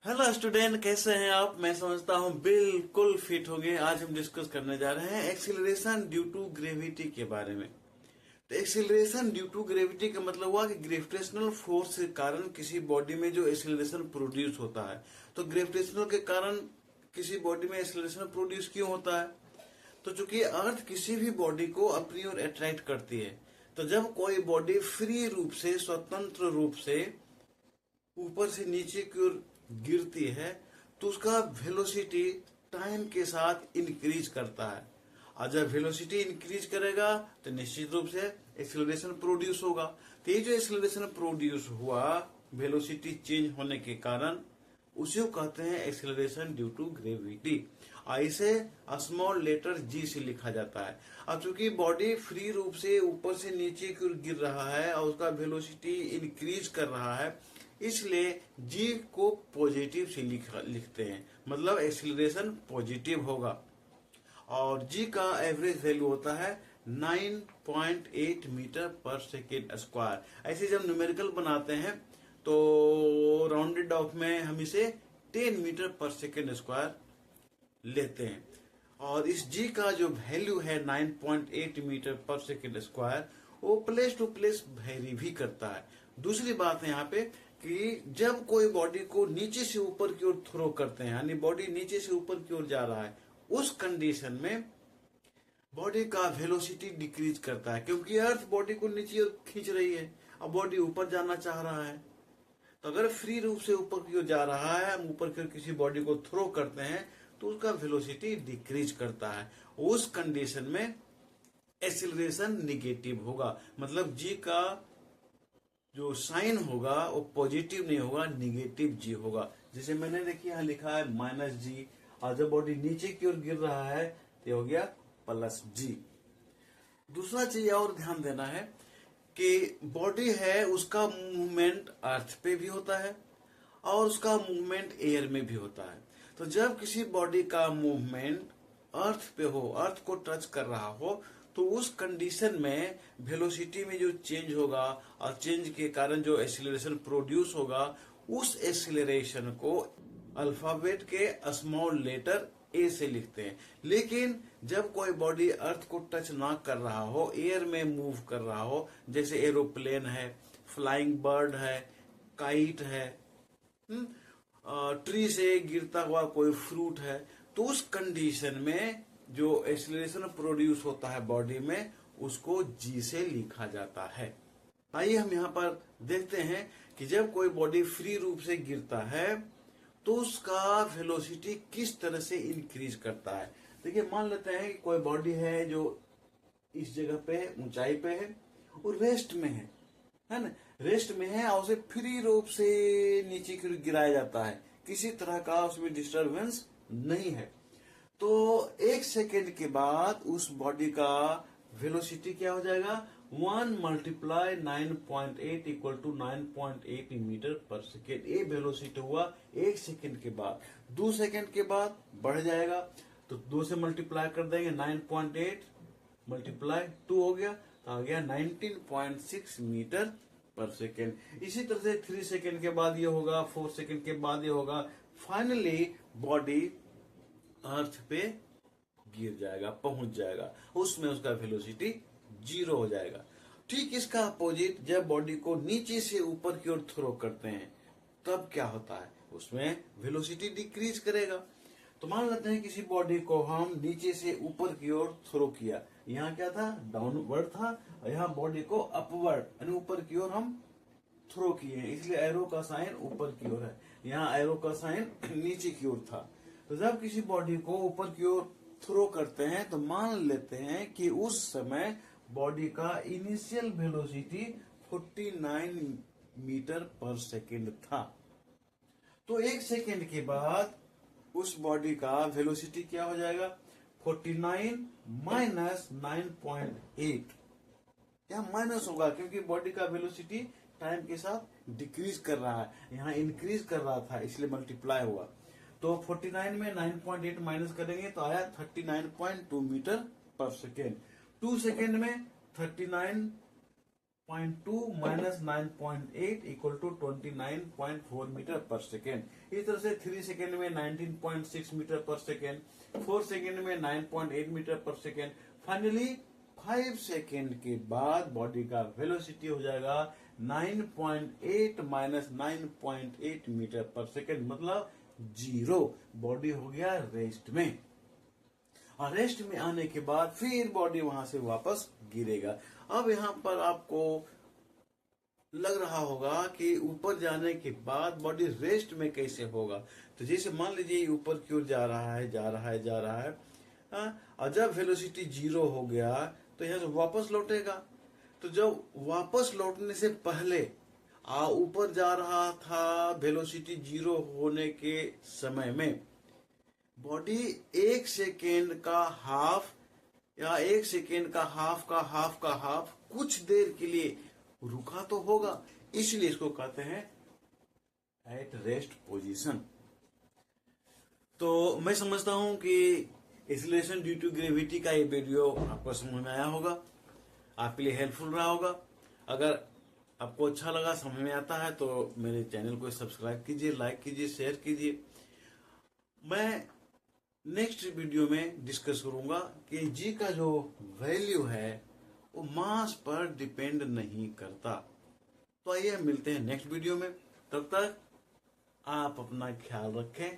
Hello student, कैसे हैं आप? मैं समझता हूं बिल्कुल फिट होंगे। आज हम डिस्कस करने जा रहे हैं एक्सीलरेशन ड्यू टू ग्रेविटी के बारे में। तो एक्सीलरेशन ड्यू टू ग्रेविटी का मतलब हुआ कि ग्रेविटेशनल फोर्स के कारण किसी बॉडी में जो एक्सीलरेशन प्रोड्यूस होता है। तो ग्रेविटेशनल के कारण किसी बॉडी में एक्सीलरेशन प्रोड्यूस क्यों होता है? तो चूंकि अर्थ किसी भी बॉडी को अपनी ओर अट्रैक्ट करती है, तो जब कोई बॉडी फ्री रूप से, स्वतंत्र रूप से ऊपर से नीचे की ओर गिरती है, तो उसका वेलोसिटी टाइम के साथ इंक्रीज करता है। और जब वेलोसिटी इंक्रीज करेगा तो निश्चित रूप से एक्सेलरेशन प्रोड्यूस होगा। तो ये जो एक्सेलरेशन प्रोड्यूस हुआ वेलोसिटी चेंज होने के कारण, उसे कहते हैं एक्सेलरेशन ड्यू टू ग्रेविटी। और इसे स्मॉल लेटर जी से लिखा जाता है। अब चूंकि बॉडी फ्री रूप से ऊपर से नीचे की ओर गिर रहा है और उसका वेलोसिटी इंक्रीज कर रहा है, इसलिए जी को पॉजिटिव से लिखते हैं, मतलब एक्सीलरेशन पॉजिटिव होगा। और जी का एवरेज वैल्यू होता है 9.8 मीटर पर सेकेंड स्क्वायर। ऐसे जब न्यूमेरिकल बनाते हैं तो राउंडेड ऑफ में हम इसे 10 मीटर पर सेकेंड स्क्वायर लेते हैं। और इस जी का जो वैल्यू है 9.8 मीटर पर सेकेंड स्क्वायर, वो प्लेस टू प्लेस वेरी भी करता है। दूसरी बात है यहाँ पे कि जब कोई बॉडी को नीचे से ऊपर की ओर थ्रो करते हैं, यानी बॉडी नीचे से ऊपर की ओर जा रहा है, उस कंडीशन में बॉडी का वेलोसिटी डिक्रीज करता है, क्योंकि अर्थ बॉडी को नीचे ओर खींच रही है और बॉडी ऊपर जाना चाह रहा है। तो अगर फ्री रूप से ऊपर की ओर जा रहा है, हम ऊपर की ओर किसी बॉडी को थ्रो करते हैं, तो उसका वेलोसिटी डिक्रीज करता है। उस कंडीशन में एक्सीलरेशन निगेटिव होगा, मतलब जी का जो साइन होगा वो पॉजिटिव नहीं होगा, निगेटिव जी होगा। जैसे मैंने देखिए यहाँ लिखा है माइनस जी, और जब बॉडी नीचे की ओर गिर रहा है तो ये हो गया प्लस जी। दूसरा चीज और ध्यान देना है कि बॉडी है, उसका मूवमेंट अर्थ पे भी होता है और उसका मूवमेंट एयर में भी होता है। तो जब किसी बॉडी का मूवमेंट अर्थ पे हो, अर्थ को टच कर रहा हो, तो उस कंडीशन में वेलोसिटी में जो चेंज होगा और चेंज के कारण जो एक्सीलरेशन प्रोड्यूस होगा, उस एक्सीलरेशन को अल्फाबेट के स्मॉल लेटर ए से लिखते हैं। लेकिन जब कोई बॉडी अर्थ को टच ना कर रहा हो, एयर में मूव कर रहा हो, जैसे एरोप्लेन है, फ्लाइंग बर्ड है, काइट है, ट्री से गिरता हुआ कोई फ्रूट है, तो उस कंडीशन में जो एक्सीलरेशन प्रोड्यूस होता है बॉडी में, उसको जी से लिखा जाता है। आइए हम यहाँ पर देखते हैं कि जब कोई बॉडी फ्री रूप से गिरता है तो उसका वेलोसिटी किस तरह से इंक्रीज करता है। देखिए, मान लेते हैं कि कोई बॉडी है जो इस जगह पे ऊंचाई पे है और रेस्ट में है ना, रेस्ट में है और उसे फ्री रूप से नीचे की ओर गिराया जाता है, किसी तरह का उसमें डिस्टरबेंस नहीं है। तो एक सेकेंड के बाद उस बॉडी का वेलोसिटी क्या हो जाएगा? 1 मल्टीप्लाई 9.8 इक्वल टू 9.8 मीटर पर सेकेंड। ये वेलोसिटी हुआ एक सेकेंड के बाद। 2 सेकेंड के बाद बढ़ जाएगा, तो 2 से मल्टीप्लाई कर देंगे, 9.8 मल्टीप्लाई 2 हो गया, तो आ गया 19.6 मीटर पर सेकेंड। इसी तरह से 3 सेकेंड के बाद ये होगा, 4 सेकेंड के बाद ये होगा, फाइनली बॉडी अर्थ पे गिर जाएगा, पहुंच जाएगा, उसमें उसका वेलोसिटी 0 हो जाएगा। ठीक इसका अपोजिट, जब बॉडी को नीचे से ऊपर की ओर थ्रो करते हैं तब क्या होता है? उसमें वेलोसिटी डिक्रीज करेगा। तो मान लेते हैं किसी बॉडी को हम नीचे से ऊपर की ओर थ्रो किया, यहाँ क्या था? डाउनवर्ड था, और यहाँ बॉडी को अपवर्ड यानी ऊपर की ओर हम थ्रो किए हैं, इसलिए एरो का साइन ऊपर की ओर है, यहाँ एरो का साइन नीचे की ओर था। तो जब किसी बॉडी को ऊपर की ओर थ्रो करते हैं तो मान लेते हैं कि उस समय बॉडी का इनिशियल वेलोसिटी 49 मीटर पर सेकेंड था। तो एक सेकेंड के बाद उस बॉडी का वेलोसिटी क्या हो जाएगा? 49 माइनस 9.8। यहाँ माइनस होगा क्योंकि बॉडी का वेलोसिटी टाइम के साथ डिक्रीज कर रहा है, यहाँ इंक्रीज कर रहा था, इसलिए मल्टीप्लाई हुआ। तो 49 में 9.8 माइनस करेंगे तो आया 39.2 मीटर पर सेकेंड। 2 सेकेंड में 0.2 माइनस 9.8 इक्वल टू 29.4 मीटर पर सेकेंड। इस तरह से 3 सेकेंड में 19.6 मीटर पर सेकेंड, 4 सेकेंड में 9.8 मीटर पर सेकेंड, फाइनली 5 सेकेंड के बाद बॉडी का वेलोसिटी हो जाएगा 9.8 माइनस 9.8 मीटर पर सेकेंड, मतलब 0। बॉडी हो गया रेस्ट में, और रेस्ट में आने के बाद फिर बॉडी वहां से वापस गिरेगा। अब यहां पर आपको लग रहा होगा कि ऊपर जाने के बाद बॉडी रेस्ट में कैसे होगा। तो जैसे मान लीजिए ऊपर की ओर जा रहा है, जा रहा है, जा रहा है, और जब वेलोसिटी 0 हो गया तो यहां से वापस लौटेगा। तो जब वापस लौटने से पहले ऊपर जा रहा था वेलोसिटी 0 होने के समय में, बॉडी 1 सेकेंड का हाफ या 1 सेकेंड का हाफ का हाफ का हाफ कुछ देर के लिए रुका तो होगा, इसलिए इसको कहते हैं एट रेस्ट पोजीशन। तो मैं समझता हूं कि एक्सीलरेशन ड्यू टू ग्रेविटी का ये वीडियो आपको समझ में आया होगा, आपके लिए हेल्पफुल रहा होगा। अगर आपको अच्छा लगा, समझ में आता है, तो मेरे चैनल को सब्सक्राइब कीजिए, लाइक कीजिए, शेयर कीजिए। मैं नेक्स्ट वीडियो में डिस्कस करूंगा कि जी का जो वैल्यू है वो मास पर डिपेंड नहीं करता। तो आइए मिलते हैं नेक्स्ट वीडियो में, तब तक आप अपना ख्याल रखें।